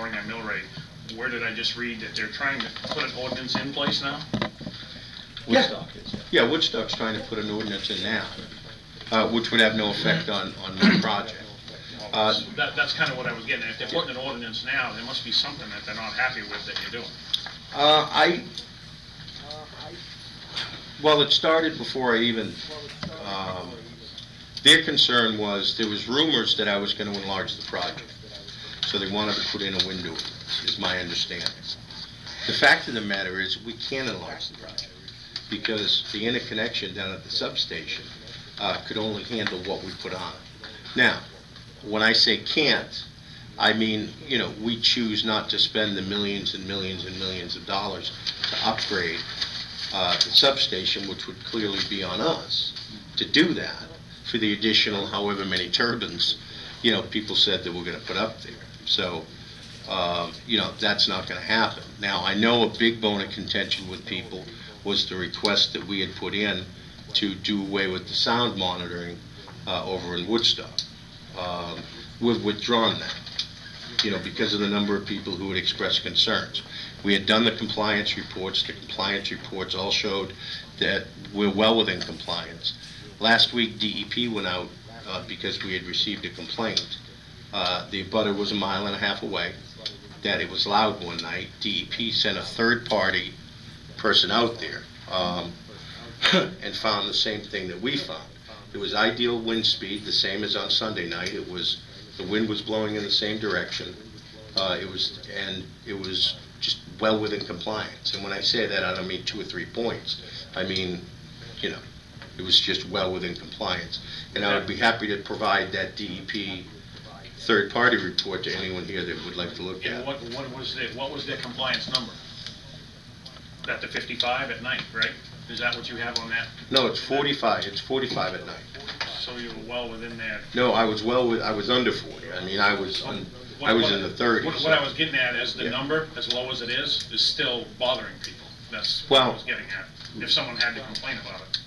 lowering our mill rate. Where did I just read that they're trying to put an ordinance in place now? Woodstock is. Yeah, Woodstock's trying to put an ordinance in now, which would have no effect on the project. That's kind of what I was getting at. If they're putting an ordinance now, there must be something that they're not happy with that you're doing. Well, it started before I even, their concern was, there was rumors that I was going to enlarge the project. So they wanted to put in a window, is my understanding. The fact of the matter is, we can't enlarge the project, because the interconnection down at the substation could only handle what we put on it. Now, when I say can't, I mean, you know, we choose not to spend the millions and millions and millions of dollars to upgrade the substation, which would clearly be on us to do that for the additional however many turbines, you know, people said that we're going to put up there. So, you know, that's not going to happen. Now, I know a big bone of contention with people was the request that we had put in to do away with the sound monitoring over in Woodstock. We've withdrawn that, you know, because of the number of people who had expressed concerns. We had done the compliance reports. The compliance reports all showed that we're well within compliance. Last week, DEP went out because we had received a complaint. The abutter was 1.5 miles away, that it was loud one night. DEP sent a third-party person out there and found the same thing that we found. It was ideal wind speed, the same as on Sunday night. The wind was blowing in the same direction. It was just well within compliance. And when I say that, I don't mean 2 or 3 points. I mean, you know, it was just well within compliance. And I would be happy to provide that DEP third-party report to anyone here that would like to look at. What was their compliance number? That the 55 at night, right? Is that what you have on that? No, it's 45. It's 45 at night. So you were well within that. No, I was under 40. I mean, I was in the 30s. What I was getting at is the number, as low as it is still bothering people. That's what I was getting at. If someone had to complain about it.